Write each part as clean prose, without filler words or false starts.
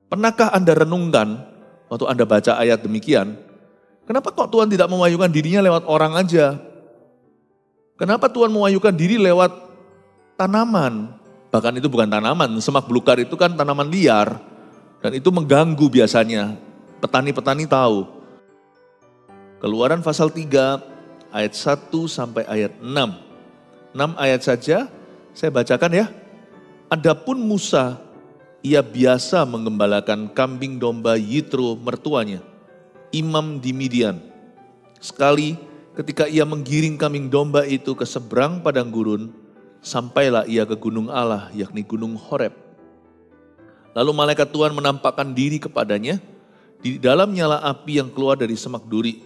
Pernahkah Anda renungkan waktu Anda baca ayat demikian, kenapa kok Tuhan tidak memajukan dirinya lewat orang aja? Kenapa Tuhan memajukan diri lewat tanaman? Bahkan itu bukan tanaman, semak belukar itu kan tanaman liar. Dan itu mengganggu biasanya, petani-petani tahu. Keluaran pasal 3 ayat 1 sampai ayat 6. 6 ayat saja saya bacakan ya. Adapun Musa, ia biasa menggembalakan kambing domba Yitro mertuanya, imam di Midian. Sekali ketika ia menggiring kambing domba itu ke seberang padang gurun, sampailah ia ke gunung Allah, yakni gunung Horeb. Lalu malaikat Tuhan menampakkan diri kepadanya, di dalam nyala api yang keluar dari semak duri.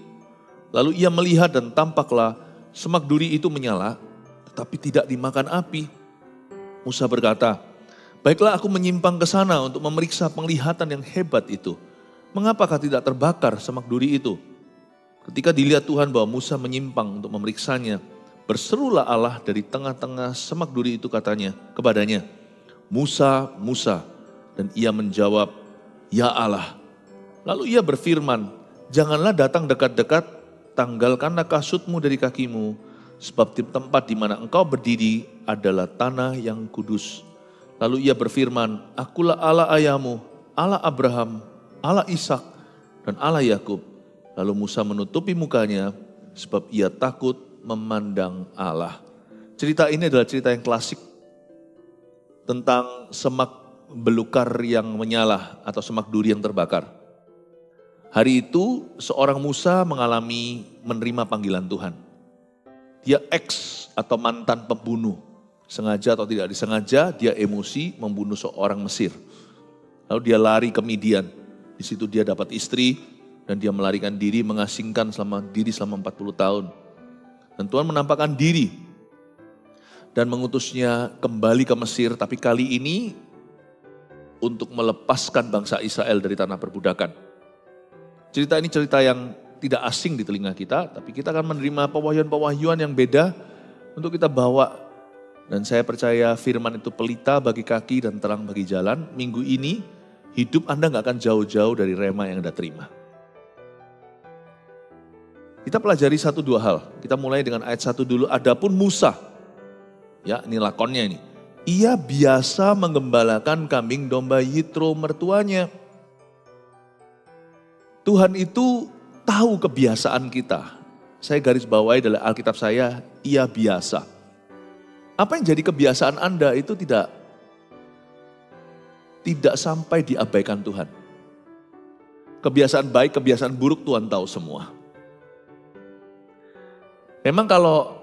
Lalu ia melihat dan tampaklah semak duri itu menyala, tetapi tidak dimakan api. Musa berkata, baiklah aku menyimpang ke sana untuk memeriksa penglihatan yang hebat itu. Mengapakah tidak terbakar semak duri itu? Ketika dilihat Tuhan bahwa Musa menyimpang untuk memeriksanya, berserulah Allah dari tengah-tengah semak duri itu kepadanya, Musa, Musa. Dan ia menjawab, ya Allah. Lalu ia berfirman, janganlah datang dekat-dekat, tanggalkanlah kasutmu dari kakimu, sebab di tempat di mana engkau berdiri adalah tanah yang kudus. Lalu ia berfirman, akulah Allah ayahmu, Allah Abraham, Allah Ishak, dan Allah Yakub. Lalu Musa menutupi mukanya, sebab ia takut memandang Allah. Cerita ini adalah cerita yang klasik tentang semak belukar yang menyala atau semak duri yang terbakar. Hari itu seorang Musa mengalami menerima panggilan Tuhan. Dia atau mantan pembunuh. Sengaja atau tidak disengaja dia emosi membunuh seorang Mesir. Lalu dia lari ke Midian. Di situ dia dapat istri dan dia melarikan diri mengasingkan selama 40 tahun. Dan Tuhan menampakkan diri dan mengutusnya kembali ke Mesir, tapi kali ini untuk melepaskan bangsa Israel dari tanah perbudakan. Cerita ini cerita yang tidak asing di telinga kita, tapi kita akan menerima pewahyuan-pewahyuan yang beda untuk kita bawa. Dan saya percaya firman itu pelita bagi kaki dan terang bagi jalan. Minggu ini hidup Anda gak akan jauh-jauh dari rema yang Anda terima. Kita pelajari 1-2 hal. Kita mulai dengan ayat 1 dulu. Adapun Musa, ya ini lakonnya ini. Ia biasa menggembalakan kambing domba Yitro mertuanya. Tuhan itu tahu kebiasaan kita. Saya garis bawahi dalam Alkitab saya, ia biasa. Apa yang jadi kebiasaan Anda itu tidak sampai diabaikan Tuhan. Kebiasaan baik, kebiasaan buruk Tuhan tahu semua. Memang kalau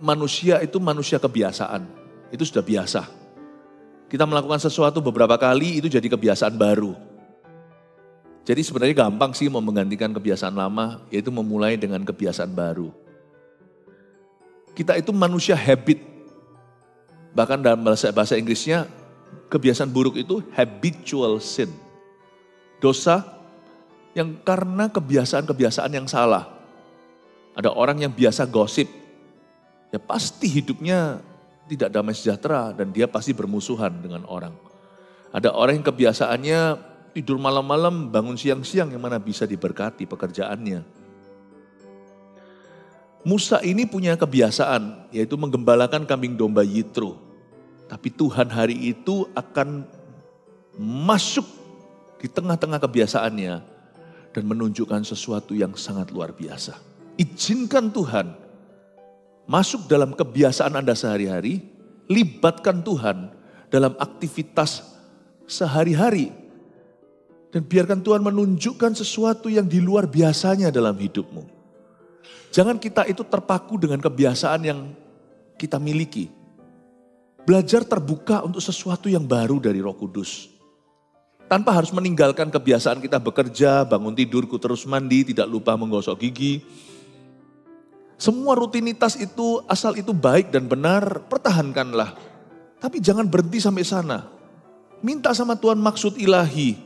manusia itu manusia kebiasaan. Itu sudah biasa. Kita melakukan sesuatu beberapa kali itu jadi kebiasaan baru. Jadi sebenarnya gampang sih mau menggantikan kebiasaan lama, yaitu memulai dengan kebiasaan baru. Kita itu manusia habit. Bahkan dalam bahasa Inggrisnya, kebiasaan buruk itu habitual sin. Dosa yang karena kebiasaan-kebiasaan yang salah. Ada orang yang biasa gosip, ya pasti hidupnya tidak damai sejahtera dan dia pasti bermusuhan dengan orang. Ada orang yang kebiasaannya tidur malam-malam, bangun siang-siang yang mana bisa diberkati pekerjaannya. Musa ini punya kebiasaan yaitu menggembalakan kambing domba Yitro. Tapi Tuhan hari itu akan masuk di tengah-tengah kebiasaannya dan menunjukkan sesuatu yang sangat luar biasa. Izinkan Tuhan masuk dalam kebiasaan Anda sehari-hari, libatkan Tuhan dalam aktivitas sehari-hari. Dan biarkan Tuhan menunjukkan sesuatu yang di luar biasanya dalam hidupmu. Jangan kita itu terpaku dengan kebiasaan yang kita miliki. Belajar terbuka untuk sesuatu yang baru dari Roh Kudus. Tanpa harus meninggalkan kebiasaan kita bekerja, bangun tidurku terus mandi, tidak lupa menggosok gigi. Semua rutinitas itu, asal itu baik dan benar, pertahankanlah. Tapi jangan berhenti sampai sana. Minta sama Tuhan maksud ilahi.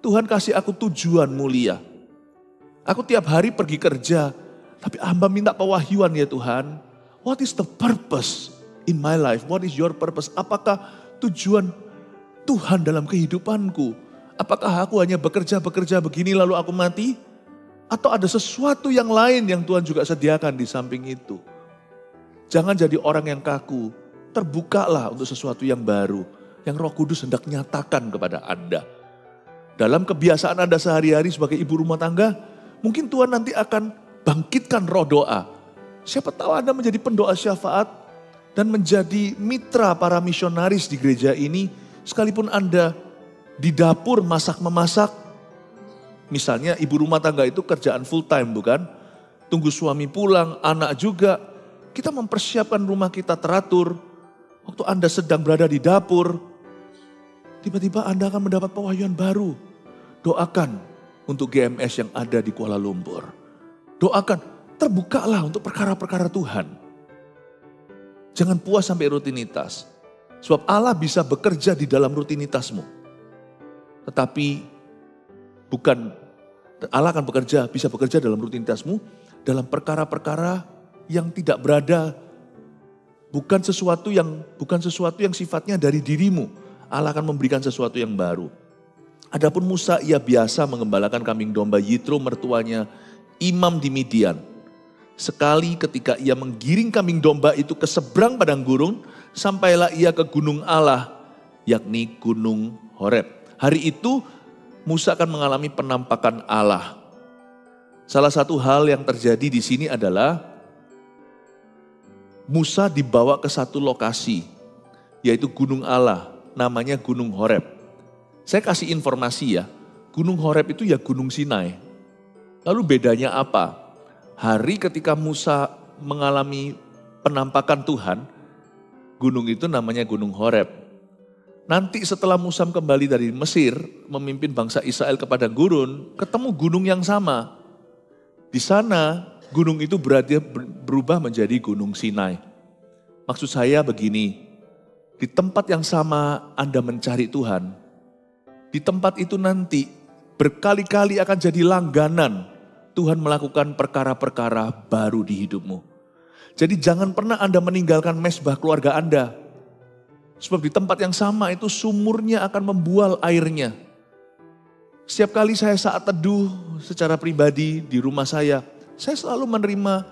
Tuhan kasih aku tujuan mulia. Aku tiap hari pergi kerja, tapi hamba minta pewahyuan ya Tuhan. What is the purpose in my life? What is your purpose? Apakah tujuan Tuhan dalam kehidupanku? Apakah aku hanya bekerja begini lalu aku mati? Atau ada sesuatu yang lain yang Tuhan juga sediakan di samping itu? Jangan jadi orang yang kaku. Terbukalah untuk sesuatu yang baru. Yang Roh Kudus hendak nyatakan kepada Anda. Dalam kebiasaan Anda sehari-hari sebagai ibu rumah tangga, mungkin Tuhan nanti akan bangkitkan roh doa. Siapa tahu Anda menjadi pendoa syafaat dan menjadi mitra para misionaris di gereja ini, sekalipun Anda di dapur masak-memasak. Misalnya ibu rumah tangga itu kerjaan full time bukan? Tunggu suami pulang, anak juga. Kita mempersiapkan rumah kita teratur. Waktu Anda sedang berada di dapur, tiba-tiba Anda akan mendapat pewahyuan baru. Doakan untuk GMS yang ada di Kuala Lumpur. Doakan, terbukalah untuk perkara-perkara Tuhan. Jangan puas sampai rutinitas. Sebab Allah bisa bekerja di dalam rutinitasmu. Tetapi bukan, Allah akan bisa bekerja dalam rutinitasmu, dalam perkara-perkara yang tidak berada, bukan sesuatu yang sifatnya dari dirimu. Allah akan memberikan sesuatu yang baru. Adapun Musa, ia biasa mengembalakan kambing domba Yitro mertuanya, imam di Midian. Sekali ketika ia menggiring kambing domba itu ke seberang padang gurun, sampailah ia ke gunung Allah, yakni gunung Horeb. Hari itu Musa akan mengalami penampakan Allah. Salah satu hal yang terjadi di sini adalah Musa dibawa ke satu lokasi, yaitu gunung Allah, namanya gunung Horeb. Saya kasih informasi ya, gunung Horeb itu ya gunung Sinai. Lalu bedanya apa? Hari ketika Musa mengalami penampakan Tuhan, gunung itu namanya gunung Horeb. Nanti setelah Musa kembali dari Mesir, memimpin bangsa Israel ke padang gurun, ketemu gunung yang sama. Di sana gunung itu berubah menjadi gunung Sinai. Maksud saya begini, di tempat yang sama Anda mencari Tuhan, di tempat itu nanti berkali-kali akan jadi langganan Tuhan melakukan perkara-perkara baru di hidupmu. Jadi jangan pernah Anda meninggalkan mezbah keluarga Anda. Sebab di tempat yang sama itu sumurnya akan membual airnya. Setiap kali saya saat teduh secara pribadi di rumah saya selalu menerima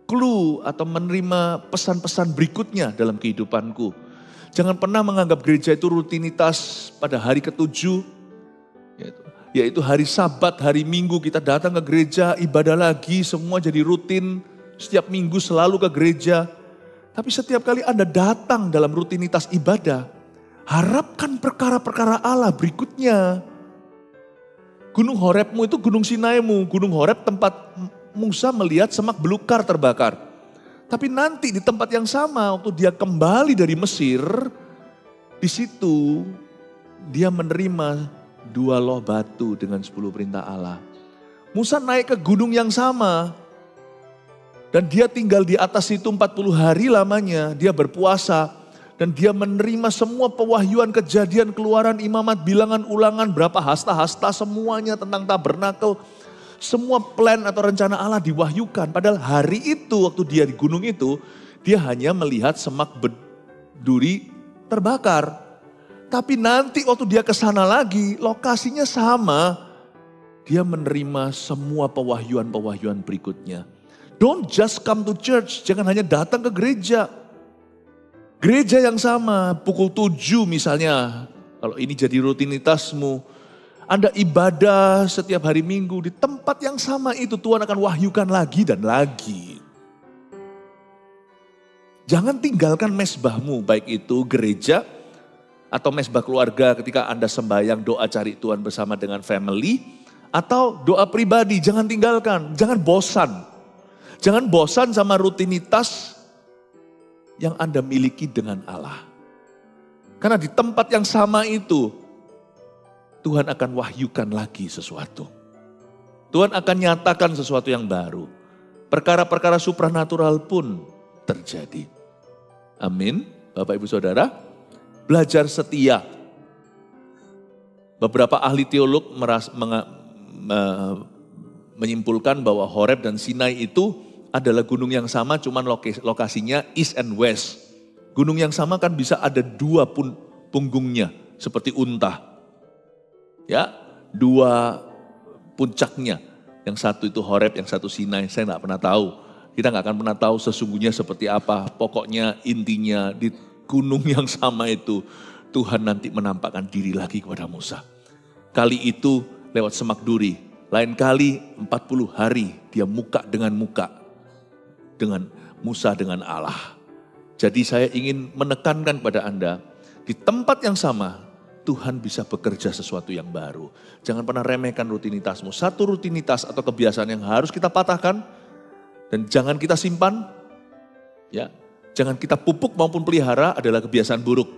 clue atau menerima pesan-pesan berikutnya dalam kehidupanku. Jangan pernah menganggap gereja itu rutinitas pada hari ke-7, yaitu hari Sabat, hari Minggu kita datang ke gereja, ibadah lagi, semua jadi rutin. Setiap minggu selalu ke gereja. Tapi setiap kali Anda datang dalam rutinitas ibadah, harapkan perkara-perkara Allah berikutnya. Gunung Horebmu itu gunung Sinaimu, gunung Horeb tempat Musa melihat semak belukar terbakar. Tapi nanti di tempat yang sama waktu dia kembali dari Mesir, di situ dia menerima 2 loh batu dengan 10 perintah Allah. Musa naik ke gunung yang sama. Dan dia tinggal di atas itu 40 hari lamanya, dia berpuasa. Dan dia menerima semua pewahyuan, kejadian, keluaran, imamat, bilangan, ulangan, berapa hasta-hasta, semuanya tentang tabernakel. Semua plan atau rencana Allah diwahyukan. Padahal hari itu waktu dia di gunung itu, dia hanya melihat semak duri terbakar. Tapi nanti waktu dia ke sana lagi, lokasinya sama. Dia menerima semua pewahyuan-pewahyuan berikutnya. Don't just come to church, jangan hanya datang ke gereja. Gereja yang sama, pukul 7 misalnya, kalau ini jadi rutinitasmu. Anda ibadah setiap hari Minggu di tempat yang sama itu Tuhan akan wahyukan lagi dan lagi. Jangan tinggalkan mezbahmu, baik itu gereja atau mezbah keluarga ketika Anda sembahyang doa cari Tuhan bersama dengan family. Atau doa pribadi, jangan tinggalkan, jangan bosan. Jangan bosan sama rutinitas yang Anda miliki dengan Allah. Karena di tempat yang sama itu, Tuhan akan wahyukan lagi sesuatu. Tuhan akan nyatakan sesuatu yang baru. Perkara-perkara supranatural pun terjadi. Amin. Bapak Ibu Saudara, belajar setia. Beberapa ahli teolog menyimpulkan bahwa Horeb dan Sinai itu adalah gunung yang sama, cuman lokasinya east and west. Gunung yang sama kan bisa ada 2 punggungnya, seperti unta. Ya, dua puncaknya. Yang satu itu Horeb, yang satu Sinai. Saya nggak pernah tahu. Kita nggak akan pernah tahu sesungguhnya seperti apa. Pokoknya intinya di gunung yang sama itu Tuhan nanti menampakkan diri lagi kepada Musa. Kali itu lewat semak duri. Lain kali 40 hari dia muka dengan muka. Dengan Musa dengan Allah. Jadi saya ingin menekankan pada Anda. Di tempat yang sama Tuhan bisa bekerja sesuatu yang baru. Jangan pernah remehkan rutinitasmu. Satu rutinitas atau kebiasaan yang harus kita patahkan. Dan jangan kita simpan. Ya, jangan kita pupuk maupun pelihara adalah kebiasaan buruk.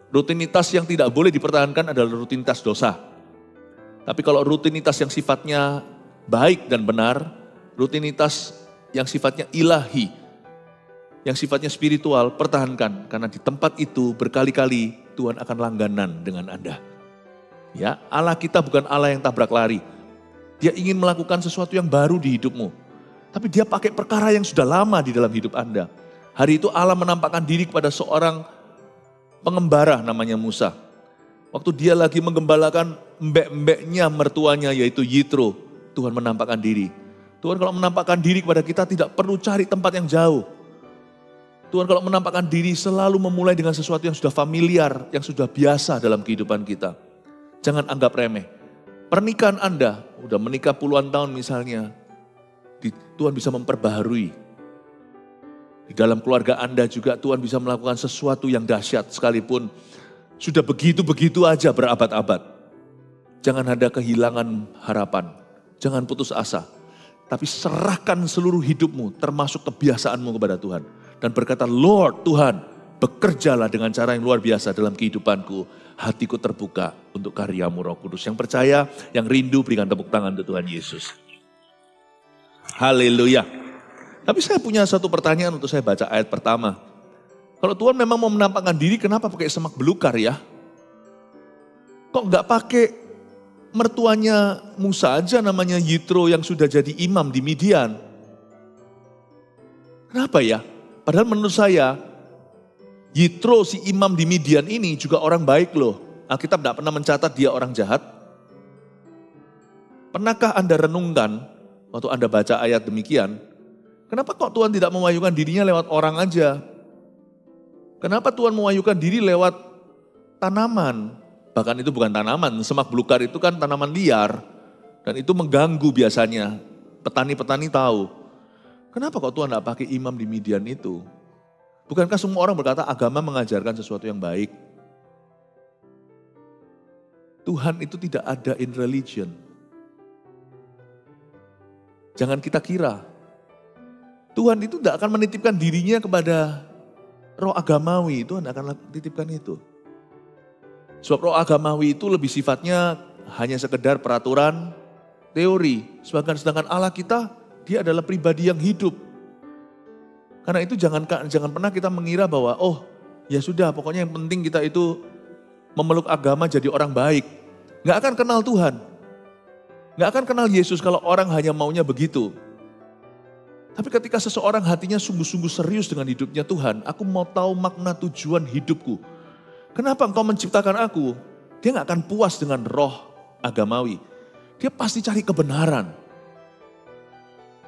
Rutinitas yang tidak boleh dipertahankan adalah rutinitas dosa. Tapi kalau rutinitas yang sifatnya baik dan benar, rutinitas yang sifatnya ilahi, yang sifatnya spiritual, pertahankan. Karena di tempat itu berkali-kali Tuhan akan langganan dengan Anda. Ya, Allah kita bukan Allah yang tabrak lari. Dia ingin melakukan sesuatu yang baru di hidupmu. Tapi dia pakai perkara yang sudah lama di dalam hidup Anda. Hari itu Allah menampakkan diri kepada seorang pengembara namanya Musa. Waktu dia lagi menggembalakan mbek-mbeknya mertuanya yaitu Yitro. Tuhan menampakkan diri. Tuhan kalau menampakkan diri kepada kita tidak perlu cari tempat yang jauh. Tuhan kalau menampakkan diri selalu memulai dengan sesuatu yang sudah familiar, yang sudah biasa dalam kehidupan kita. Jangan anggap remeh. Pernikahan Anda, udah menikah puluhan tahun misalnya, Tuhan bisa memperbaharui. Di dalam keluarga Anda juga Tuhan bisa melakukan sesuatu yang dahsyat sekalipun sudah begitu-begitu aja berabad-abad. Jangan ada kehilangan harapan, jangan putus asa. Tapi serahkan seluruh hidupmu termasuk kebiasaanmu kepada Tuhan. Dan berkata, Lord Tuhan, bekerjalah dengan cara yang luar biasa dalam kehidupanku. Hatiku terbuka untuk karyamu Roh Kudus. Yang percaya, yang rindu berikan tepuk tangan untuk Tuhan Yesus. Haleluya. Tapi saya punya satu pertanyaan untuk saya baca ayat pertama. Kalau Tuhan memang mau menampakkan diri, kenapa pakai semak belukar ya? Kok nggak pakai mertuanya Musa aja namanya Yitro yang sudah jadi imam di Midian? Kenapa ya? Padahal menurut saya, Yitro si imam di Midian ini juga orang baik loh. Alkitab tidak pernah mencatat dia orang jahat. Pernahkah Anda renungkan waktu Anda baca ayat demikian? Kenapa kok Tuhan tidak memajukan dirinya lewat orang aja? Kenapa Tuhan memajukan diri lewat tanaman? Bahkan itu bukan tanaman, semak belukar itu kan tanaman liar. Dan itu mengganggu biasanya. Petani-petani tahu. Kenapa kok Tuhan tidak pakai imam di Midian itu? Bukankah semua orang berkata agama mengajarkan sesuatu yang baik? Tuhan itu tidak ada in religion. Jangan kita kira. Tuhan itu tidak akan menitipkan dirinya kepada roh agamawi. Tuhan akan titipkan itu. Sebab roh agamawi itu lebih sifatnya hanya sekedar peraturan, teori. Sedangkan Allah kita, dia adalah pribadi yang hidup. Karena itu jangan pernah kita mengira bahwa ya sudah pokoknya yang penting kita itu memeluk agama jadi orang baik. Gak akan kenal Tuhan. Gak akan kenal Yesus kalau orang hanya maunya begitu. Tapi ketika seseorang hatinya sungguh-sungguh serius dengan hidupnya Tuhan, aku mau tahu makna tujuan hidupku. Kenapa engkau menciptakan aku? Dia gak akan puas dengan roh agamawi. Dia pasti cari kebenaran.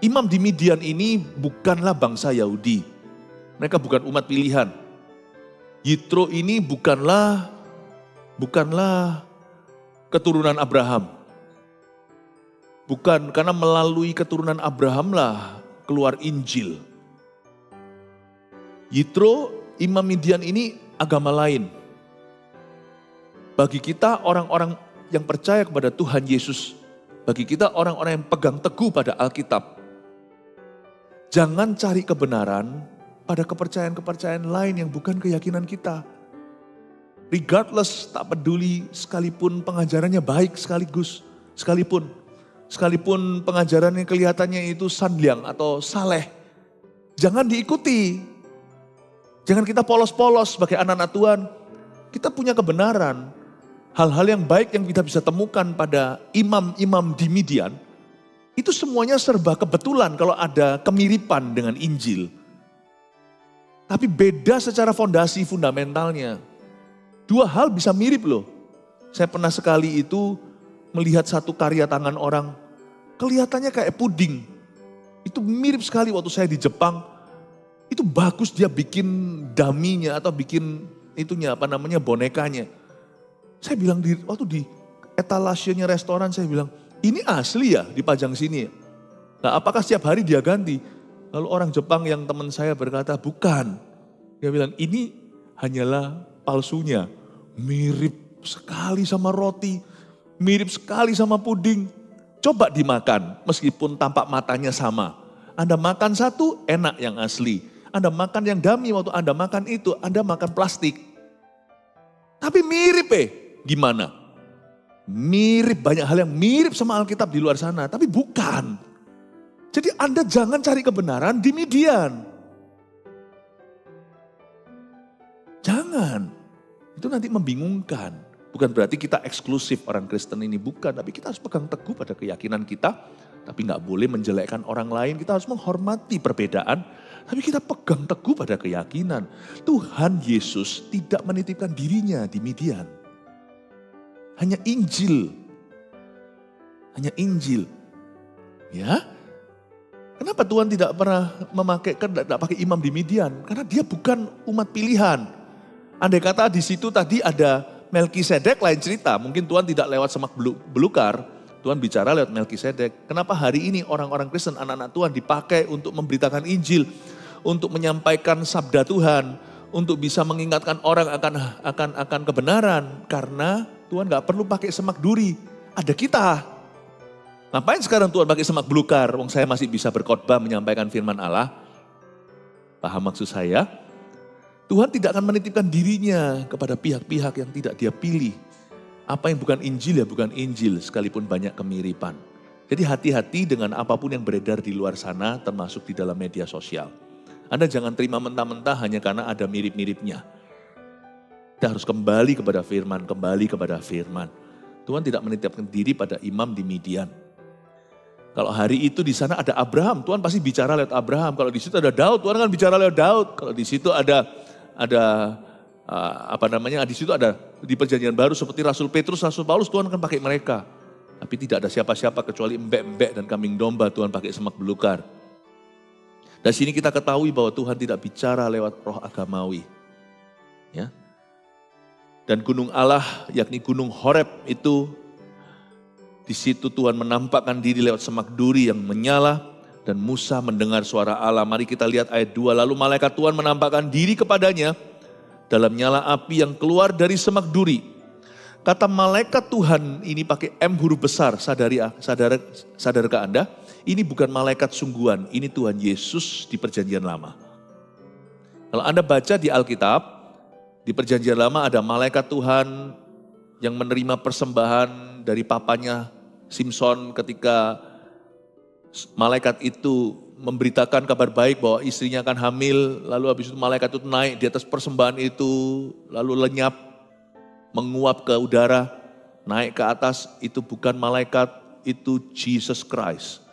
Imam di Midian ini bukanlah bangsa Yahudi. Mereka bukan umat pilihan. Yitro ini bukanlah keturunan Abraham. Bukan, karena melalui keturunan Abraham lah keluar Injil. Yitro, Imam Midian ini agama lain. Bagi kita orang-orang yang percaya kepada Tuhan Yesus, bagi kita orang-orang yang pegang teguh pada Alkitab, jangan cari kebenaran pada kepercayaan-kepercayaan lain yang bukan keyakinan kita. Regardless, tak peduli sekalipun pengajarannya baik sekalipun pengajarannya kelihatannya itu sandiang atau saleh, jangan diikuti. Jangan kita polos-polos sebagai anak-anak Tuhan. Kita punya kebenaran. Hal-hal yang baik yang kita bisa temukan pada imam-imam di Midian, itu semuanya serba kebetulan kalau ada kemiripan dengan Injil. Tapi beda secara fondasi fundamentalnya. Dua hal bisa mirip loh. Saya pernah sekali itu melihat satu karya tangan orang, kelihatannya kayak puding. Itu mirip sekali waktu saya di Jepang. Itu bagus dia bikin daminya atau bikin itunya bonekanya. Saya bilang waktu di etalasenya restoran, saya bilang, ini asli ya dipajang sini. Nah, apakah setiap hari dia ganti? Lalu orang Jepang yang teman saya berkata, bukan. Dia bilang, ini hanyalah palsunya. Mirip sekali sama roti, mirip sekali sama puding. Coba dimakan, meskipun tampak matanya sama. Anda makan satu, enak yang asli. Anda makan yang dummy, waktu Anda makan itu, Anda makan plastik. Tapi mirip gimana? Mirip, banyak hal yang mirip sama Alkitab di luar sana, tapi bukan. Jadi Anda jangan cari kebenaran di median. Jangan, itu nanti membingungkan. Bukan berarti kita eksklusif orang Kristen ini, bukan. Tapi kita harus pegang teguh pada keyakinan kita. Tapi gak boleh menjelekkan orang lain, kita harus menghormati perbedaan. Tapi kita pegang teguh pada keyakinan. Tuhan Yesus tidak menitipkan dirinya di median. Hanya Injil. Hanya Injil. Ya. Kenapa Tuhan tidak pernah tidak pakai imam di median? Karena dia bukan umat pilihan. Andai kata di situ tadi ada Melkisedek, lain cerita. Mungkin Tuhan tidak lewat semak belukar. Tuhan bicara lewat Melkisedek. Kenapa hari ini orang-orang Kristen, anak-anak Tuhan dipakai untuk memberitakan Injil, untuk menyampaikan sabda Tuhan, untuk bisa mengingatkan orang akan kebenaran. Karena Tuhan gak perlu pakai semak duri. Ada kita. Ngapain sekarang Tuhan pakai semak belukar? Wong saya masih bisa berkhotbah menyampaikan firman Allah. Paham maksud saya? Tuhan tidak akan menitipkan dirinya kepada pihak-pihak yang tidak dia pilih. Apa yang bukan Injil ya bukan Injil, sekalipun banyak kemiripan. Jadi hati-hati dengan apapun yang beredar di luar sana, termasuk di dalam media sosial. Anda jangan terima mentah-mentah hanya karena ada mirip-miripnya. Kita harus kembali kepada firman. Tuhan tidak menitipkan diri pada imam di median. Kalau hari itu di sana ada Abraham, Tuhan pasti bicara lewat Abraham. Kalau di situ ada Daud, Tuhan akan bicara lewat Daud. Kalau di situ ada di situ ada di perjanjian baru seperti Rasul Petrus, Rasul Paulus, Tuhan akan pakai mereka. Tapi tidak ada siapa-siapa kecuali embek-embek dan kambing domba, Tuhan pakai semak belukar. Dari sini kita ketahui bahwa Tuhan tidak bicara lewat roh agamawi. Ya. Dan gunung Allah, yakni gunung Horeb itu, di situ Tuhan menampakkan diri lewat semak duri yang menyala dan Musa mendengar suara Allah. Mari kita lihat ayat 2. Lalu malaikat Tuhan menampakkan diri kepadanya dalam nyala api yang keluar dari semak duri. Kata malaikat Tuhan ini pakai M huruf besar, sadarkah Anda? Ini bukan malaikat sungguhan, ini Tuhan Yesus di perjanjian lama. Kalau Anda baca di Alkitab, di perjanjian lama ada malaikat Tuhan yang menerima persembahan dari papanya Simson ketika malaikat itu memberitakan kabar baik bahwa istrinya akan hamil. Lalu habis itu malaikat itu naik di atas persembahan itu, lalu lenyap, menguap ke udara, naik ke atas. Itu bukan malaikat, itu Jesus Christ.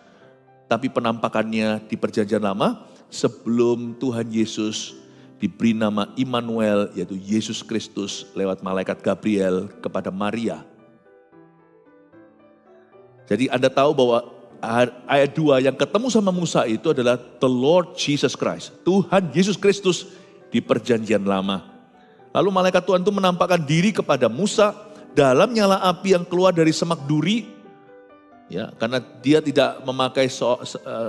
Tapi penampakannya di perjanjian lama sebelum Tuhan Yesus diberi nama Immanuel, yaitu Yesus Kristus lewat malaikat Gabriel kepada Maria. Jadi Anda tahu bahwa ayat 2 yang ketemu sama Musa itu adalah the Lord Jesus Christ. Tuhan Yesus Kristus di perjanjian lama. Lalu malaikat Tuhan itu menampakkan diri kepada Musa dalam nyala api yang keluar dari semak duri. Ya, karena dia tidak memakai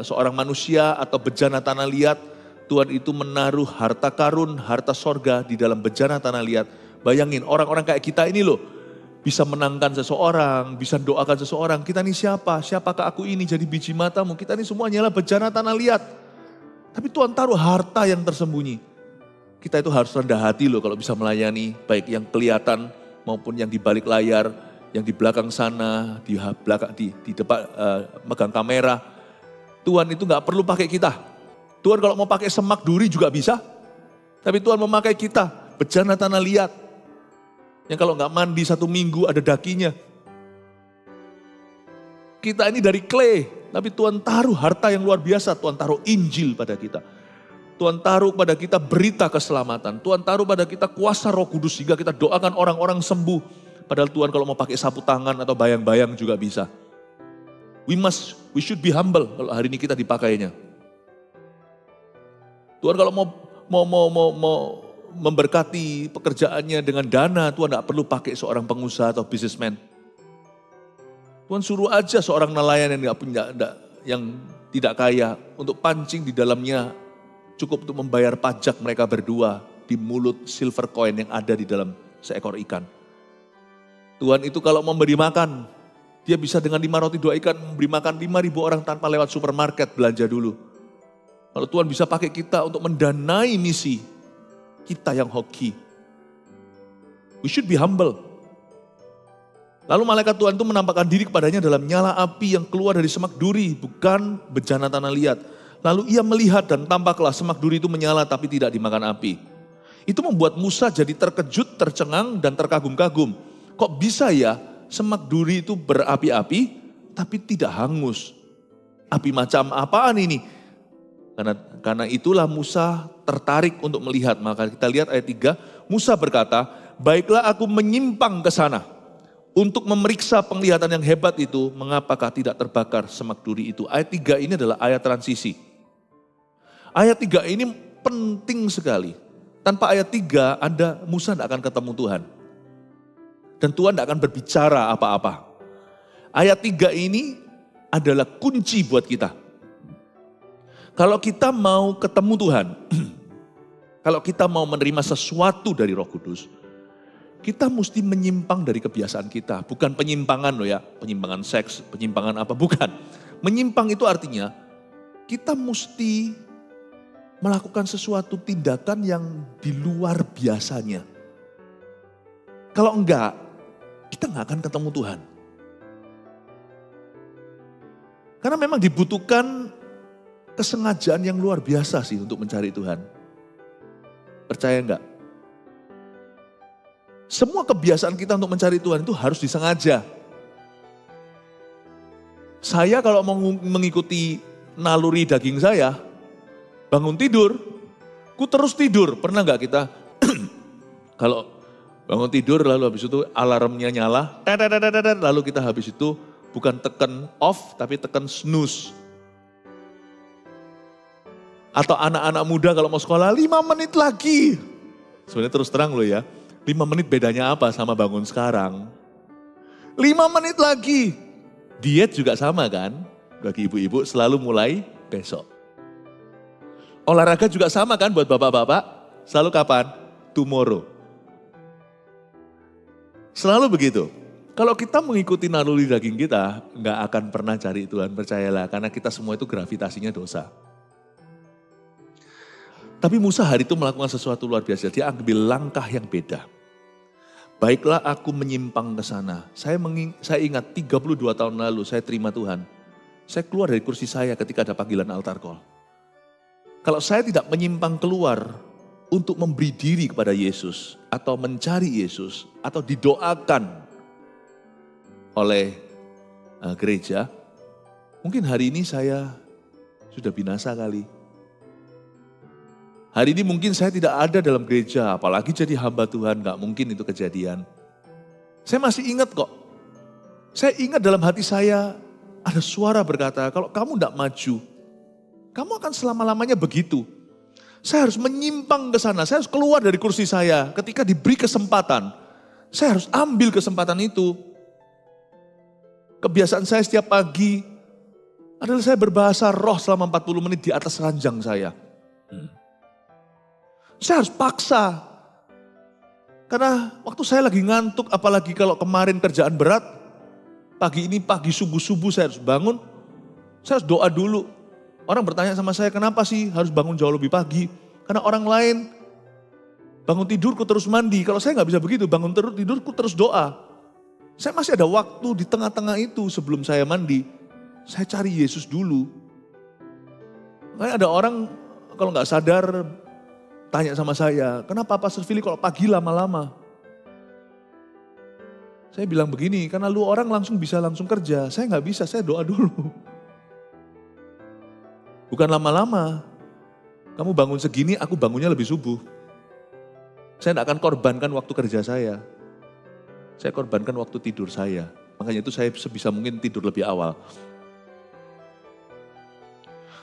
seorang manusia atau bejana tanah liat. Tuhan itu menaruh harta karun, harta sorga di dalam bejana tanah liat. Bayangin orang-orang kayak kita ini loh. Bisa menangkan seseorang, bisa doakan seseorang. Kita ini siapa? Siapakah aku ini jadi biji matamu? Kita ini semua hanyalah bejana tanah liat. Tapi Tuhan taruh harta yang tersembunyi. Kita itu harus rendah hati loh kalau bisa melayani. Baik yang kelihatan maupun yang di balik layar. Yang di belakang sana, di depan megang kamera. Tuhan itu gak perlu pakai kita. Tuhan kalau mau pakai semak duri juga bisa. Tapi Tuhan memakai kita, bejana tanah liat. Yang kalau gak mandi 1 minggu ada dakinya. Kita ini dari clay, tapi Tuhan taruh harta yang luar biasa. Tuhan taruh Injil pada kita. Tuhan taruh pada kita berita keselamatan. Tuhan taruh pada kita kuasa Roh Kudus sehingga kita doakan orang-orang sembuh. Padahal Tuhan kalau mau pakai sapu tangan atau bayang-bayang juga bisa. We should be humble kalau hari ini kita dipakainya. Tuhan kalau mau memberkati pekerjaannya dengan dana, Tuhan tidak perlu pakai seorang pengusaha atau businessman. Tuhan suruh aja seorang nelayan yang tidak kaya untuk pancing di dalamnya, cukup untuk membayar pajak mereka berdua di mulut silver coin yang ada di dalam seekor ikan. Tuhan itu kalau memberi makan, dia bisa dengan 5 roti 2 ikan memberi makan 5.000 orang tanpa lewat supermarket belanja dulu. Kalau Tuhan bisa pakai kita untuk mendanai misi kita yang hoki. We should be humble. Lalu malaikat Tuhan itu menampakkan diri kepadanya dalam nyala api yang keluar dari semak duri, bukan bejana tanah liat. Lalu ia melihat dan tampaklah semak duri itu menyala tapi tidak dimakan api. Itu membuat Musa jadi terkejut, tercengang dan terkagum-kagum. Kok bisa ya semak duri itu berapi-api tapi tidak hangus? Api macam apaan ini? Karena itulah Musa tertarik untuk melihat. Maka kita lihat ayat 3, Musa berkata, baiklah aku menyimpang ke sana untuk memeriksa penglihatan yang hebat itu, mengapakah tidak terbakar semak duri itu. Ayat 3 ini adalah ayat transisi. Ayat 3 ini penting sekali. Tanpa ayat 3, Musa tidak akan ketemu Tuhan. Dan Tuhan tidak akan berbicara apa-apa. Ayat 3 ini adalah kunci buat kita. Kalau kita mau ketemu Tuhan, kalau kita mau menerima sesuatu dari Roh Kudus, kita mesti menyimpang dari kebiasaan kita. Bukan penyimpangan loh ya, penyimpangan seks, penyimpangan apa, bukan. Menyimpang itu artinya kita mesti melakukan sesuatu tindakan yang di luar biasanya. Kalau enggak, kita enggak akan ketemu Tuhan. Karena memang dibutuhkan kesengajaan yang luar biasa sih untuk mencari Tuhan. Percaya enggak? Semua kebiasaan kita untuk mencari Tuhan itu harus disengaja. Saya kalau mau mengikuti naluri daging saya, bangun tidur, ku terus tidur. Pernah enggak kita kalau bangun tidur lalu habis itu alarmnya nyala, lalu kita habis itu bukan tekan off tapi tekan snooze. Atau anak-anak muda kalau mau sekolah 5 menit lagi. Sebenarnya terus terang loh ya, 5 menit bedanya apa sama bangun sekarang? 5 menit lagi. Diet juga sama kan, bagi ibu-ibu selalu mulai besok. Olahraga juga sama kan buat bapak-bapak, selalu kapan? Tomorrow. Selalu begitu. Kalau kita mengikuti naluri daging kita, nggak akan pernah cari Tuhan, percayalah. Karena kita semua itu gravitasinya dosa. Tapi Musa hari itu melakukan sesuatu luar biasa. Dia ambil langkah yang beda. Baiklah aku menyimpang ke sana. Saya ingat 32 tahun lalu saya terima Tuhan. Saya keluar dari kursi saya ketika ada panggilan altar call. Kalau saya tidak menyimpang keluar untuk memberi diri kepada Yesus. Atau mencari Yesus. Atau didoakan oleh gereja. Mungkin hari ini saya sudah binasa kali. Hari ini mungkin saya tidak ada dalam gereja, apalagi jadi hamba Tuhan, gak mungkin itu kejadian. Saya masih ingat kok, saya ingat dalam hati saya ada suara berkata, kalau kamu gak maju, kamu akan selama-lamanya begitu. Saya harus menyimpang ke sana, saya harus keluar dari kursi saya ketika diberi kesempatan. Saya harus ambil kesempatan itu. Kebiasaan saya setiap pagi adalah saya berbahasa roh selama 40 menit di atas ranjang saya. Saya harus paksa. Karena waktu saya lagi ngantuk, apalagi kalau kemarin kerjaan berat, pagi ini pagi subuh-subuh saya harus bangun, saya harus doa dulu. Orang bertanya sama saya, kenapa sih harus bangun jauh lebih pagi? Karena orang lain bangun tidurku terus mandi, kalau saya nggak bisa begitu, bangun tidurku terus doa. Saya masih ada waktu di tengah-tengah itu sebelum saya mandi, saya cari Yesus dulu. Makanya ada orang kalau nggak sadar, tanya sama saya, kenapa Pastor Philip kalau pagi lama-lama? Saya bilang begini, karena lu orang bisa langsung kerja. Saya nggak bisa, saya doa dulu. Bukan lama-lama. Kamu bangun segini, aku bangunnya lebih subuh. Saya tidak akan korbankan waktu kerja saya. Saya korbankan waktu tidur saya. Makanya itu saya sebisa mungkin tidur lebih awal.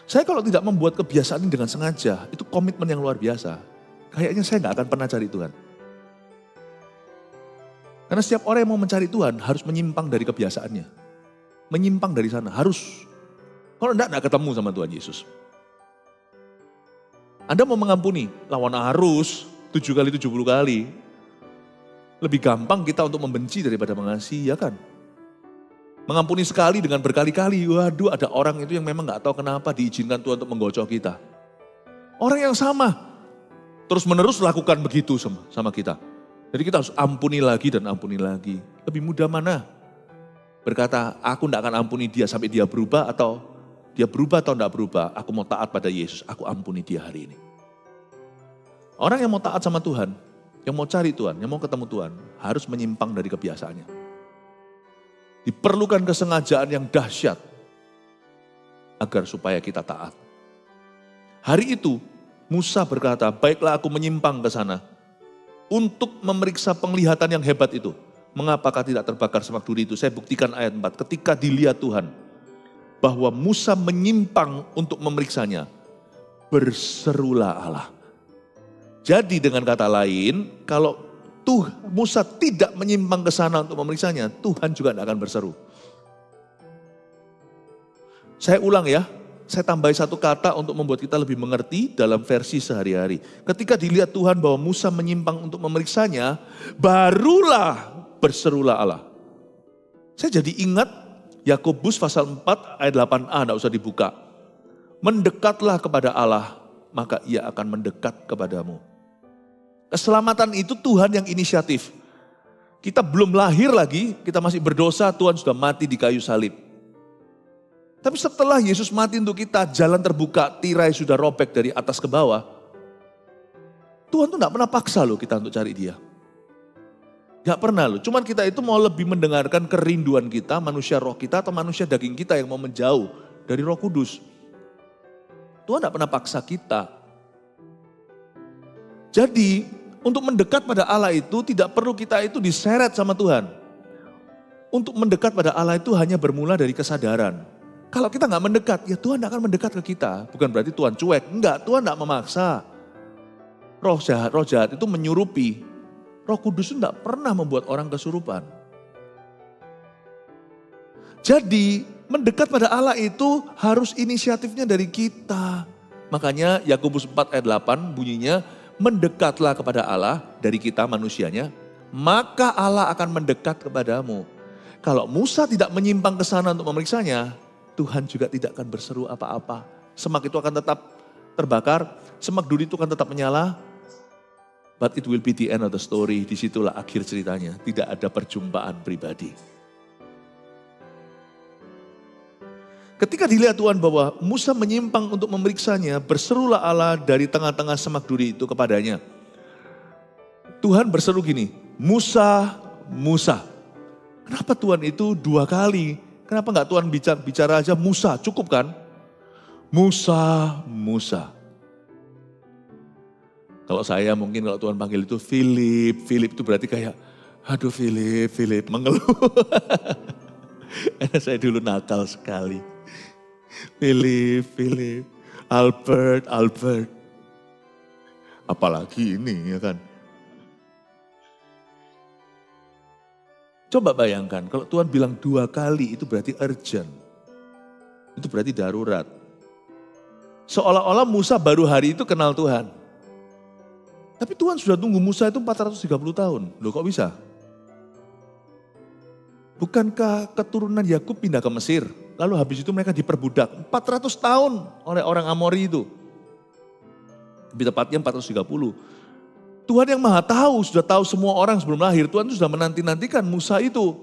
Saya kalau tidak membuat kebiasaan ini dengan sengaja, itu komitmen yang luar biasa. Kayaknya saya nggak akan pernah cari Tuhan. Karena setiap orang yang mau mencari Tuhan harus menyimpang dari kebiasaannya. Menyimpang dari sana, harus. Kalau enggak ketemu sama Tuhan Yesus. Anda mau mengampuni, lawan arus 7 kali 70 kali. Lebih gampang kita untuk membenci daripada mengasihi, ya kan? Mengampuni sekali dengan berkali-kali, waduh ada orang itu yang memang gak tahu kenapa diizinkan Tuhan untuk menggocok kita. Orang yang sama, terus menerus lakukan begitu sama kita. Jadi kita harus ampuni lagi dan ampuni lagi. Lebih mudah mana? Berkata, aku gak akan ampuni dia sampai dia berubah atau dia berubah atau gak berubah. Aku mau taat pada Yesus, aku ampuni dia hari ini. Orang yang mau taat sama Tuhan, yang mau cari Tuhan, yang mau ketemu Tuhan, harus menyimpang dari kebiasaannya. Diperlukan kesengajaan yang dahsyat agar supaya kita taat. Hari itu Musa berkata, baiklah aku menyimpang ke sana untuk memeriksa penglihatan yang hebat itu. Mengapakah tidak terbakar semak duri itu? Saya buktikan ayat 4. Ketika dilihat Tuhan bahwa Musa menyimpang untuk memeriksanya, berserulah Allah. Jadi dengan kata lain, kalau Musa tidak menyimpang ke sana untuk memeriksanya, Tuhan juga tidak akan berseru. Saya ulang ya, saya tambahi satu kata untuk membuat kita lebih mengerti dalam versi sehari-hari. Ketika dilihat Tuhan bahwa Musa menyimpang untuk memeriksanya, barulah berserulah Allah. Saya jadi ingat Yakobus pasal 4 ayat 8a, tidak usah dibuka. Mendekatlah kepada Allah, maka ia akan mendekat kepadamu. Keselamatan itu Tuhan yang inisiatif. Kita belum lahir lagi, kita masih berdosa, Tuhan sudah mati di kayu salib. Tapi setelah Yesus mati untuk kita, jalan terbuka, tirai sudah robek dari atas ke bawah. Tuhan tuh gak pernah paksa loh kita untuk cari dia. Gak pernah loh, cuman kita itu mau lebih mendengarkan kerinduan kita, manusia roh kita atau manusia daging kita yang mau menjauh dari Roh Kudus. Tuhan gak pernah paksa kita. Jadi untuk mendekat pada Allah itu tidak perlu kita itu diseret sama Tuhan. Untuk mendekat pada Allah itu hanya bermula dari kesadaran. Kalau kita gak mendekat, ya Tuhan gak akan mendekat ke kita. Bukan berarti Tuhan cuek, enggak, Tuhan gak memaksa. Roh jahat itu menyurupi. Roh Kudus itu gak pernah membuat orang kesurupan. Jadi mendekat pada Allah itu harus inisiatifnya dari kita. Makanya Yakobus 4 ayat 8 bunyinya, mendekatlah kepada Allah dari kita manusianya, maka Allah akan mendekat kepadamu. Kalau Musa tidak menyimpang ke sana untuk memeriksanya, Tuhan juga tidak akan berseru apa-apa. Semak itu akan tetap terbakar, semak duri itu akan tetap menyala. But it will be the end of the story. Disitulah akhir ceritanya. Tidak ada perjumpaan pribadi. Ketika dilihat Tuhan bahwa Musa menyimpang untuk memeriksanya, berserulah Allah dari tengah-tengah semak duri itu kepadanya. Tuhan berseru gini, Musa, Musa. Kenapa Tuhan itu 2 kali? Kenapa enggak Tuhan bicara aja Musa, cukup kan? Musa, Musa. Kalau saya mungkin kalau Tuhan panggil itu Philip, Philip itu berarti kayak, aduh Philip, mengeluh. Saya dulu nakal sekali. Philip, Albert. Apalagi ini ya kan. Coba bayangkan kalau Tuhan bilang 2 kali itu berarti urgent. Itu berarti darurat. Seolah-olah Musa baru hari itu kenal Tuhan. Tapi Tuhan sudah tunggu Musa itu 430 tahun. Loh kok bisa? Bukankah keturunan Yakub pindah ke Mesir? Lalu habis itu mereka diperbudak 400 tahun oleh orang Amori itu. Lebih tepatnya 430. Tuhan yang maha tahu, sudah tahu semua orang sebelum lahir. Tuhan sudah menanti-nantikan Musa itu.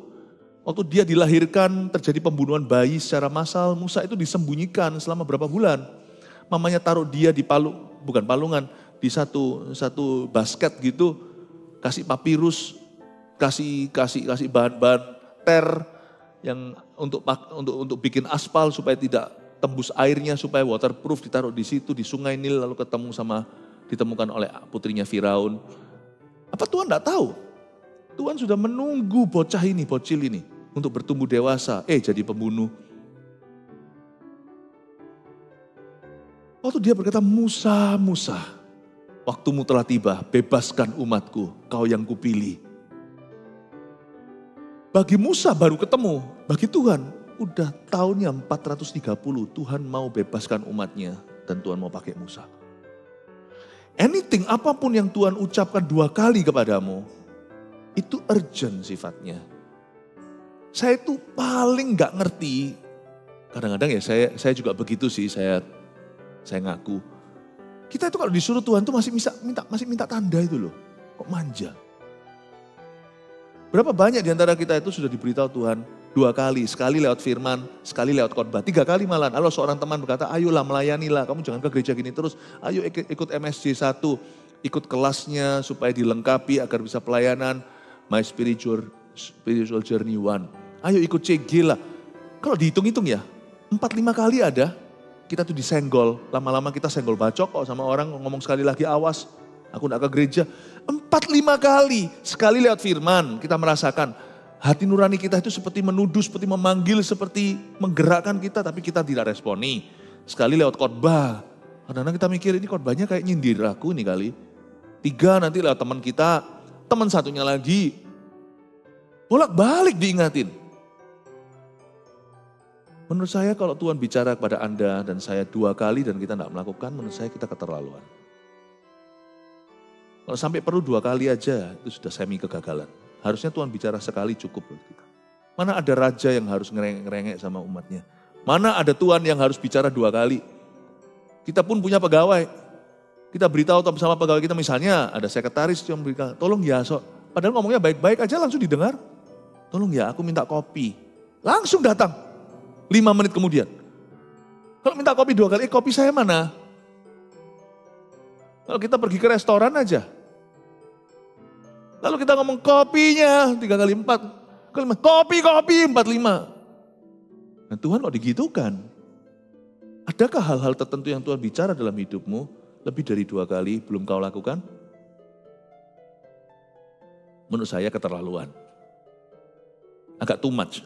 Waktu dia dilahirkan terjadi pembunuhan bayi secara massal. Musa itu disembunyikan selama berapa bulan. Mamanya taruh dia di palungan. Di satu basket gitu. Kasih papirus, kasih bahan-bahan ter yang untuk bikin aspal supaya tidak tembus airnya, supaya waterproof, ditaruh di situ di Sungai Nil, lalu ditemukan oleh putrinya Firaun. Apa Tuhan enggak tahu? Tuhan sudah menunggu bocil ini untuk bertumbuh dewasa, jadi pembunuh. Waktu dia berkata, Musa, Musa, waktumu telah tiba, bebaskan umatku, kau yang kupilih. Bagi Musa baru ketemu, bagi Tuhan udah tahunnya 430, Tuhan mau bebaskan umatnya dan Tuhan mau pakai Musa. Anything, apapun yang Tuhan ucapkan 2 kali kepadamu, itu urgent sifatnya. Saya itu paling gak ngerti, kadang-kadang ya saya juga begitu sih, saya ngaku. Kita itu kalau disuruh Tuhan tuh masih minta tanda itu loh, kok manja. Berapa banyak di antara kita itu sudah diberitahu Tuhan 2 kali, sekali lewat firman, sekali lewat khotbah, 3 kali malah. Lalu seorang teman berkata, ayolah melayanilah, kamu jangan ke gereja gini terus, ayo ikut MSJ 1, ikut kelasnya supaya dilengkapi agar bisa pelayanan, My Spiritual Journey 1. Ayo ikut CG lah. Kalau dihitung-hitung ya, 4-5 kali ada, kita tuh disenggol, lama-lama kita senggol bacok kok sama orang ngomong sekali lagi awas, aku gak ke gereja. 4-5 kali, sekali lewat firman kita merasakan hati nurani kita itu seperti menuduh, seperti memanggil, seperti menggerakkan kita tapi kita tidak responi. Sekali lewat khotbah, kadang-kadang kita mikir ini khotbahnya kayak nyindir aku nih kali. 3 nanti lewat teman kita, teman satunya lagi. Bolak-balik diingatin. Menurut saya kalau Tuhan bicara kepada Anda dan saya 2 kali dan kita tidak melakukan, menurut saya kita keterlaluan. Kalau sampai perlu 2 kali aja, itu sudah semi kegagalan. Harusnya Tuhan bicara sekali cukup buat kita. Mana ada raja yang harus ngerengek sama umatnya. Mana ada Tuhan yang harus bicara 2 kali. Kita pun punya pegawai. Kita beritahu sama pegawai kita, misalnya ada sekretaris yang beritahu, tolong ya sok. Padahal ngomongnya baik-baik aja langsung didengar. Tolong ya aku minta kopi. Langsung datang. 5 menit kemudian. Kalau minta kopi 2 kali, kopi saya mana? Kalau kita pergi ke restoran aja. Lalu kita ngomong kopinya 3 kali 4. Kopi 45. Nah Tuhan kok digitukan? Adakah hal-hal tertentu yang Tuhan bicara dalam hidupmu lebih dari 2 kali belum kau lakukan? Menurut saya keterlaluan. Agak too much.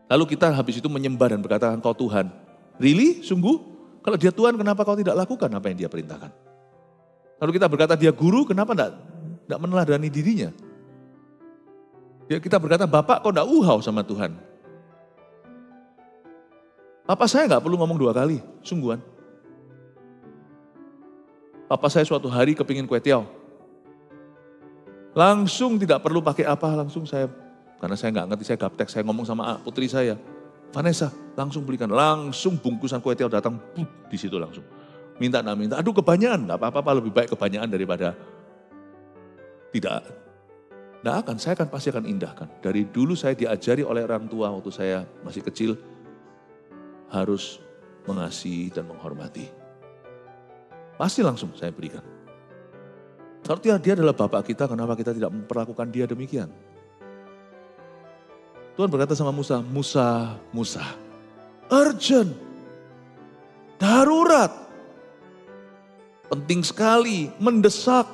Lalu kita habis itu menyembah dan berkata engkau Tuhan. Really? Sungguh? Kalau dia Tuhan kenapa kau tidak lakukan apa yang dia perintahkan? Lalu kita berkata dia guru, kenapa tidak meneladani dirinya? Ya, kita berkata Bapak kok tidak uhau sama Tuhan? Papa saya nggak perlu ngomong 2 kali, sungguhan. Papa saya suatu hari kepingin kue tiaw. Langsung tidak perlu pakai apa, langsung saya, karena saya nggak ngerti, saya gaptek, saya ngomong sama putri saya. Vanessa, langsung belikan, langsung bungkusan kue tiaw datang, di situ langsung. Minta, aduh kebanyakan, gak apa-apa lebih baik kebanyakan daripada tidak. Nggak akan, saya pasti akan indahkan. Dari dulu saya diajari oleh orang tua waktu saya masih kecil, harus mengasihi dan menghormati. Pasti langsung saya berikan. Artinya dia adalah Bapak kita, kenapa kita tidak memperlakukan dia demikian? Tuhan berkata sama Musa, Musa, urgent, darurat, penting sekali, mendesak.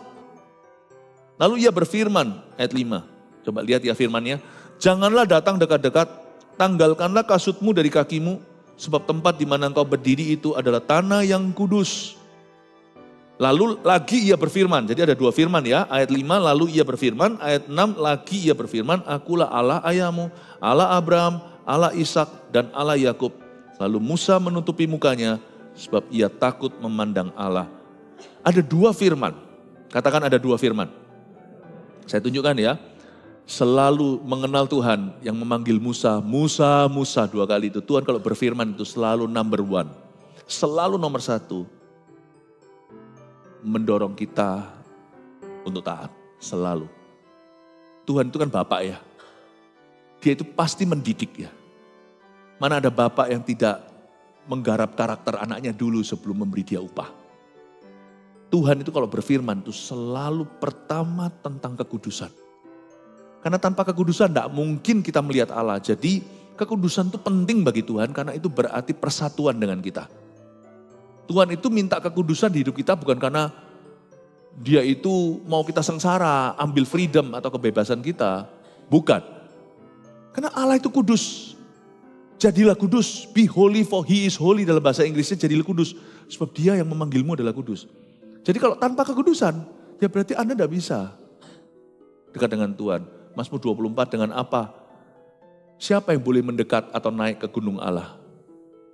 Lalu ia berfirman, ayat 5. Coba lihat ya firmannya. Janganlah datang dekat-dekat, tanggalkanlah kasutmu dari kakimu, sebab tempat di mana engkau berdiri itu adalah tanah yang kudus. Lalu lagi ia berfirman, jadi ada 2 firman ya, ayat 5 lalu ia berfirman, ayat 6 lagi ia berfirman, akulah Allah ayahmu, Allah Abraham, Allah Ishak dan Allah Yakub. Lalu Musa menutupi mukanya, sebab ia takut memandang Allah. Ada 2 firman, katakan ada 2 firman. Saya tunjukkan ya, selalu mengenal Tuhan yang memanggil Musa, Musa, Musa 2 kali itu. Tuhan kalau berfirman itu selalu number 1, selalu nomor 1. Mendorong kita untuk taat, selalu. Tuhan itu kan Bapak ya, dia itu pasti mendidik ya. Mana ada Bapak yang tidak menggarap karakter anaknya dulu sebelum memberi dia upah. Tuhan itu kalau berfirman itu selalu pertama tentang kekudusan. Karena tanpa kekudusan tidak mungkin kita melihat Allah. Jadi kekudusan itu penting bagi Tuhan karena itu berarti persatuan dengan kita. Tuhan itu minta kekudusan di hidup kita bukan karena dia itu mau kita sengsara, ambil freedom atau kebebasan kita. Bukan. Karena Allah itu kudus. Jadilah kudus, be holy for he is holy dalam bahasa Inggrisnya, jadilah kudus. Sebab dia yang memanggilmu adalah kudus. Jadi kalau tanpa kekudusan, ya berarti Anda tidak bisa dekat dengan Tuhan. Mazmur 24 dengan apa? Siapa yang boleh mendekat atau naik ke gunung Allah?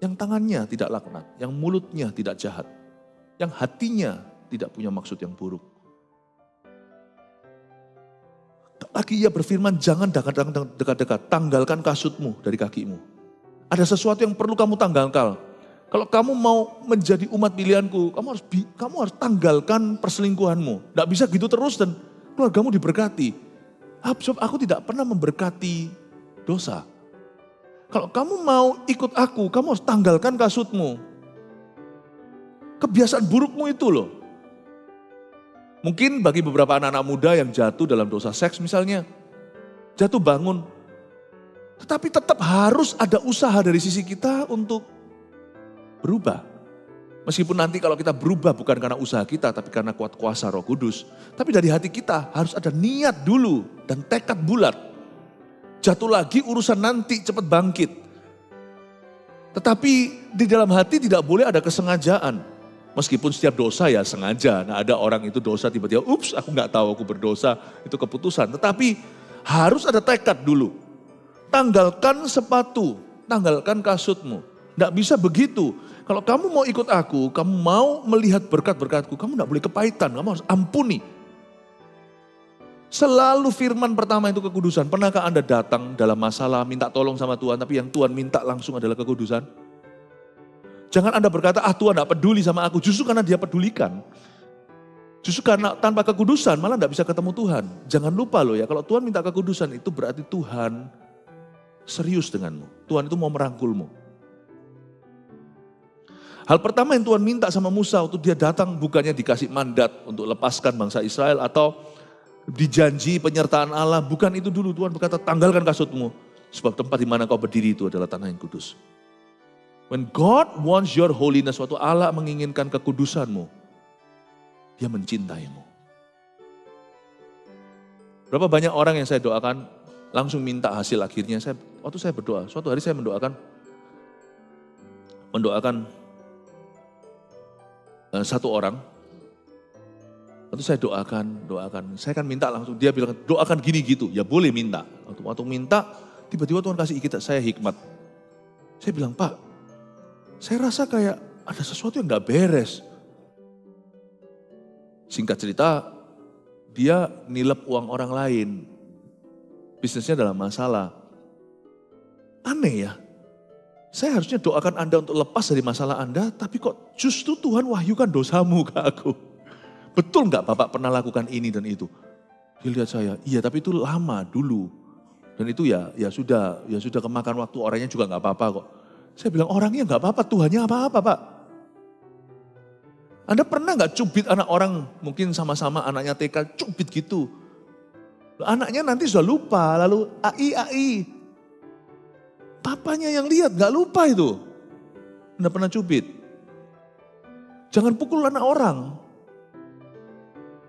Yang tangannya tidak laknat, yang mulutnya tidak jahat, yang hatinya tidak punya maksud yang buruk. Lagi ia berfirman, jangan dekat-dekat, tanggalkan kasutmu dari kakimu. Ada sesuatu yang perlu kamu tanggalkan. Kalau kamu mau menjadi umat pilihanku, kamu harus tanggalkan perselingkuhanmu. Tidak bisa gitu terus dan keluargamu diberkati. Aku tidak pernah memberkati dosa. Kalau kamu mau ikut aku, kamu harus tanggalkan kasutmu. Kebiasaan burukmu itu loh. Mungkin bagi beberapa anak-anak muda yang jatuh dalam dosa seks misalnya, jatuh bangun. Tetapi tetap harus ada usaha dari sisi kita untuk berubah. Meskipun nanti kalau kita berubah bukan karena usaha kita, tapi karena kuat kuasa Roh Kudus. Tapi dari hati kita harus ada niat dulu dan tekad bulat. Jatuh lagi urusan nanti cepat bangkit. Tetapi di dalam hati tidak boleh ada kesengajaan. Meskipun setiap dosa ya sengaja. Nah ada orang itu dosa tiba-tiba, ups aku gak tahu aku berdosa, itu keputusan. Tetapi harus ada tekad dulu. Tanggalkan sepatu, tanggalkan kasutmu. Tidak bisa begitu. Kalau kamu mau ikut aku, kamu mau melihat berkat-berkatku, kamu tidak boleh kepahitan, kamu harus ampuni. Selalu firman pertama itu kekudusan. Pernahkah Anda datang dalam masalah, minta tolong sama Tuhan, tapi yang Tuhan minta langsung adalah kekudusan? Jangan Anda berkata, Tuhan tidak peduli sama aku, justru karena dia pedulikan. Justru karena tanpa kekudusan malah tidak bisa ketemu Tuhan. Jangan lupa loh ya, kalau Tuhan minta kekudusan itu berarti Tuhan serius denganmu. Tuhan itu mau merangkulmu. Hal pertama yang Tuhan minta sama Musa waktu dia datang bukannya dikasih mandat untuk lepaskan bangsa Israel atau dijanji penyertaan Allah. Bukan itu dulu, Tuhan berkata tanggalkan kasutmu. Sebab tempat di mana kau berdiri itu adalah tanah yang kudus. When God wants your holiness, waktu Allah menginginkan kekudusanmu, dia mencintaimu. Berapa banyak orang yang saya doakan langsung minta hasil akhirnya. Waktu saya berdoa, suatu hari saya mendoakan satu orang. Waktu saya doakan, saya kan minta langsung, dia bilang doakan gini gitu, ya boleh minta. Waktu minta, tiba-tiba Tuhan kasih saya hikmat. Saya bilang, Pak, saya rasa kayak ada sesuatu yang gak beres. Singkat cerita, dia nilep uang orang lain. Bisnisnya dalam masalah. Aneh ya, saya harusnya doakan Anda untuk lepas dari masalah Anda, tapi kok justru Tuhan wahyukan dosamu ke aku. Betul nggak Bapak pernah lakukan ini dan itu? Dia lihat saya, iya tapi itu lama dulu. Dan itu ya sudah kemakan waktu, orangnya juga nggak apa-apa kok. Saya bilang orangnya nggak apa-apa, Tuhannya apa-apa Pak. Anda pernah nggak cubit anak orang, mungkin sama-sama anaknya TK, cubit gitu. Anaknya nanti sudah lupa, lalu ai. Papanya yang lihat nggak lupa itu. Anda pernah cubit. Jangan pukul anak orang.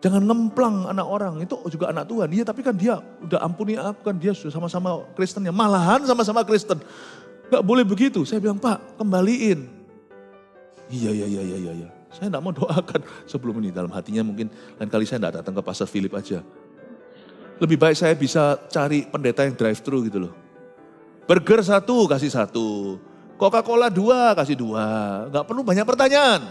Jangan ngemplang anak orang, itu juga anak Tuhan. Iya tapi kan dia udah ampuni aku, kan dia sudah sama-sama Kristen ya. Malahan sama-sama Kristen. Gak boleh begitu. Saya bilang, Pak kembaliin. Iya. Saya gak mau doakan sebelum ini. Dalam hatinya mungkin lain kali saya gak datang ke Pastor Philip aja. Lebih baik saya bisa cari pendeta yang drive thru gitu loh. Burger 1 kasih 1. Coca-Cola 2 kasih 2. Gak perlu banyak pertanyaan.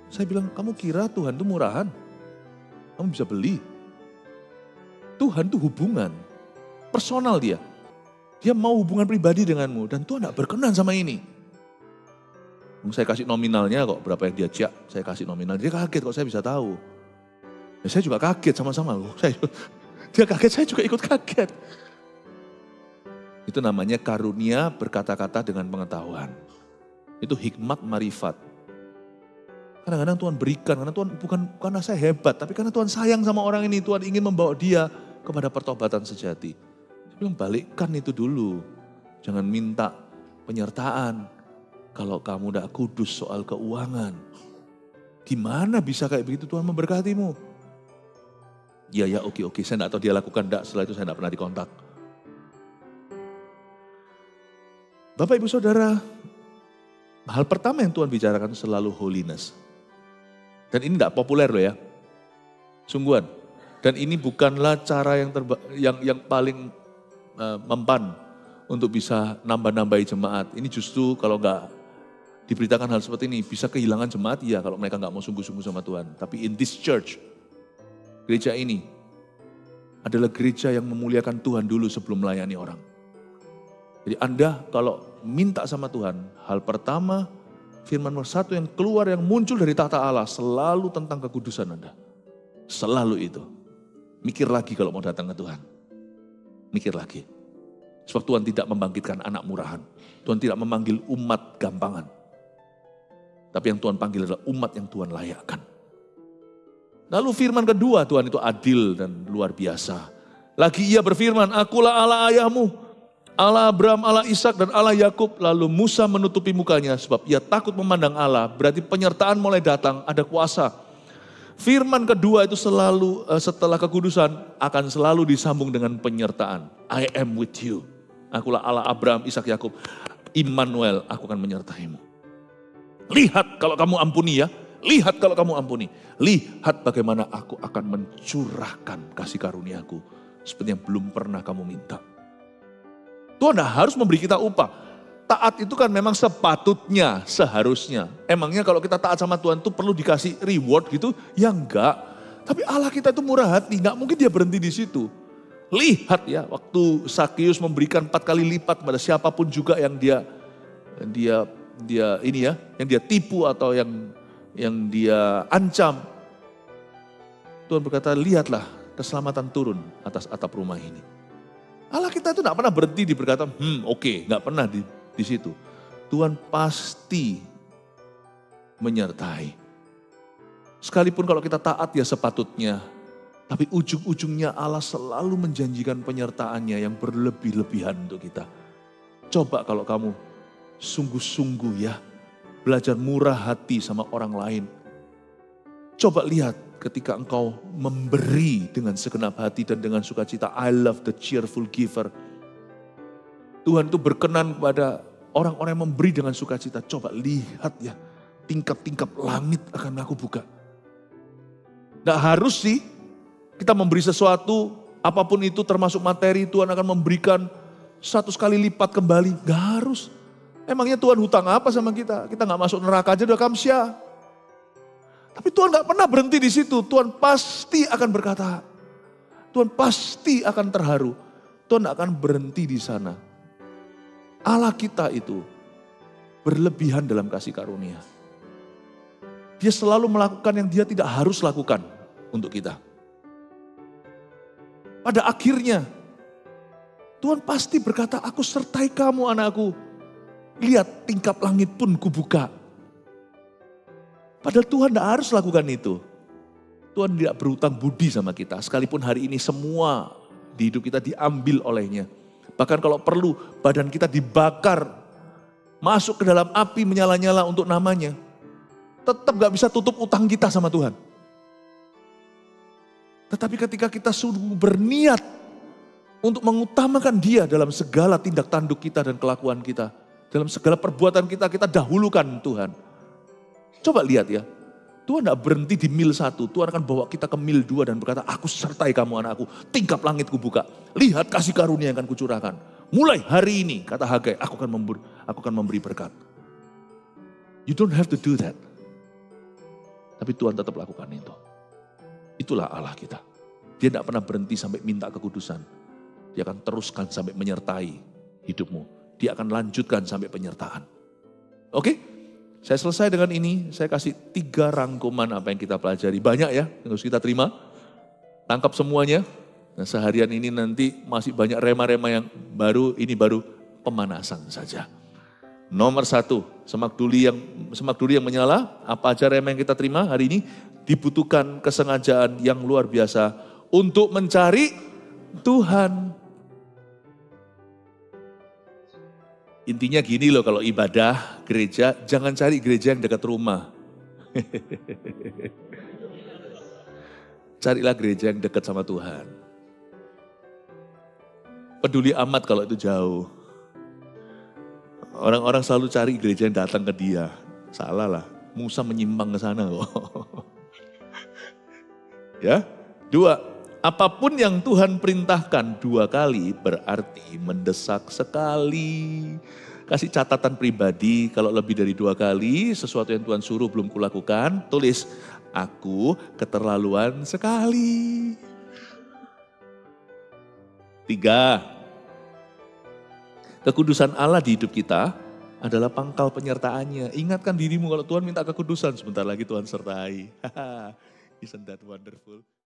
Saya bilang, kamu kira Tuhan itu murahan? Kamu bisa beli. Tuhan itu hubungan. Personal dia. Dia mau hubungan pribadi denganmu. Dan Tuhan tidak berkenan sama ini. Saya kasih nominalnya kok, berapa yang dia jak, saya kasih nominal. Dia kaget kok saya bisa tahu. Ya, saya juga kaget sama-sama. Dia kaget, saya juga ikut kaget. Itu namanya karunia berkata-kata dengan pengetahuan. Itu hikmat marifat. Kadang-kadang Tuhan berikan, karena Tuhan bukan karena saya hebat, tapi karena Tuhan sayang sama orang ini. Tuhan ingin membawa dia kepada pertobatan sejati. Saya bilang balikkan itu dulu. Jangan minta penyertaan. Kalau kamu tidak kudus soal keuangan. Gimana bisa kayak begitu Tuhan memberkatimu? Ya oke, saya enggak tahu dia lakukan enggak, setelah itu saya enggak pernah dikontak. Bapak Ibu Saudara, hal pertama yang Tuhan bicarakan selalu holiness. Dan ini enggak populer loh ya, sungguhan. Dan ini bukanlah cara yang paling mempan untuk bisa nambah-nambahi jemaat. Ini justru kalau enggak diberitakan hal seperti ini, bisa kehilangan jemaat ya kalau mereka enggak mau sungguh-sungguh sama Tuhan. Tapi in this church, gereja ini adalah gereja yang memuliakan Tuhan dulu sebelum melayani orang. Jadi Anda kalau minta sama Tuhan, hal pertama firman nomor 1 yang keluar, yang muncul dari tahta Allah selalu tentang kekudusan Anda. Selalu itu. Mikir lagi kalau mau datang ke Tuhan. Mikir lagi. Sebab Tuhan tidak membangkitkan anak murahan. Tuhan tidak memanggil umat gampangan. Tapi yang Tuhan panggil adalah umat yang Tuhan layakkan. Lalu firman kedua, Tuhan itu adil dan luar biasa. Lagi ia berfirman, akulah Allah ayahmu, Allah Abraham, Allah Ishak dan Allah Yakub. Lalu Musa menutupi mukanya sebab ia takut memandang Allah. Berarti penyertaan mulai datang, ada kuasa. Firman kedua itu selalu setelah kekudusan akan selalu disambung dengan penyertaan. I am with you. Akulah Allah Abraham, Ishak, Yakub. Immanuel, aku akan menyertaimu. Lihat kalau kamu ampuni ya. Lihat kalau kamu ampuni. Lihat bagaimana aku akan mencurahkan kasih karuniaku. Seperti yang belum pernah kamu minta. Tuhan tidak harus memberi kita upah. Taat itu kan memang sepatutnya, seharusnya. Emangnya kalau kita taat sama Tuhan itu perlu dikasih reward gitu? Ya enggak. Tapi Allah kita itu murah hati, enggak mungkin dia berhenti di situ. Lihat ya, waktu Sakius memberikan 4 kali lipat kepada siapapun juga yang dia tipu atau yang dia ancam. Tuhan berkata, lihatlah keselamatan turun atas atap rumah ini. Allah kita itu enggak pernah berhenti di berkata, oke, enggak pernah di situ. Tuhan pasti menyertai. Sekalipun kalau kita taat ya sepatutnya, tapi ujung-ujungnya Allah selalu menjanjikan penyertaannya yang berlebih-lebihan untuk kita. Coba kalau kamu sungguh-sungguh ya, belajar murah hati sama orang lain. Coba lihat ketika engkau memberi dengan segenap hati dan dengan sukacita. I love the cheerful giver. Tuhan itu berkenan kepada orang-orang yang memberi dengan sukacita. Coba lihat ya, tingkap-tingkap langit akan aku buka. Nggak harus sih kita memberi sesuatu, apapun itu termasuk materi, Tuhan akan memberikan 100 kali lipat kembali. Nggak harus. Emangnya Tuhan hutang apa sama kita? Kita nggak masuk neraka aja udah kamsya. Tapi Tuhan nggak pernah berhenti di situ. Tuhan pasti akan berkata, Tuhan pasti akan terharu. Tuhan nggak akan berhenti di sana. Allah kita itu berlebihan dalam kasih karunia. Dia selalu melakukan yang dia tidak harus lakukan untuk kita. Pada akhirnya, Tuhan pasti berkata, aku sertai kamu anakku. Lihat tingkap langit pun kubuka. Padahal Tuhan tidak harus lakukan itu. Tuhan tidak berhutang budi sama kita. Sekalipun hari ini semua di hidup kita diambil olehnya. Bahkan kalau perlu badan kita dibakar. Masuk ke dalam api menyala-nyala untuk namanya. Tetap gak bisa tutup utang kita sama Tuhan. Tetapi ketika kita sungguh berniat untuk mengutamakan Dia dalam segala tindak tanduk kita dan kelakuan kita. Dalam segala perbuatan kita, kita dahulukan Tuhan. Coba lihat ya, Tuhan tidak berhenti di mil 1, Tuhan akan bawa kita ke mil 2 dan berkata, aku sertai kamu anakku, tingkap langit kubuka. Lihat kasih karunia yang akan kucurahkan. Mulai hari ini, kata Hagai, aku akan memberi berkat. You don't have to do that. Tapi Tuhan tetap lakukan itu. Itulah Allah kita. Dia tidak pernah berhenti sampai minta kekudusan. Dia akan teruskan sampai menyertai hidupmu. Dia akan lanjutkan sampai penyertaan. Oke? Saya selesai dengan ini, saya kasih 3 rangkuman apa yang kita pelajari. Banyak ya yang harus kita terima. Tangkap semuanya. Nah, seharian ini nanti masih banyak rema-rema yang baru, ini baru pemanasan saja. Nomor 1, semak duri yang menyala. Apa aja rema yang kita terima hari ini? Dibutuhkan kesengajaan yang luar biasa untuk mencari Tuhan. Intinya gini loh, kalau ibadah gereja, jangan cari gereja yang dekat rumah. Carilah gereja yang dekat sama Tuhan. Peduli amat kalau itu jauh. Orang-orang selalu cari gereja yang datang ke dia. Salah lah, Musa menyimpang ke sana kok. Ya, 2, apapun yang Tuhan perintahkan 2 kali berarti mendesak sekali. Kasih catatan pribadi, kalau lebih dari 2 kali sesuatu yang Tuhan suruh belum kulakukan, tulis, aku keterlaluan sekali. 3, kekudusan Allah di hidup kita adalah pangkal penyertaannya. Ingatkan dirimu kalau Tuhan minta kekudusan, sebentar lagi Tuhan sertai. Isn't that wonderful?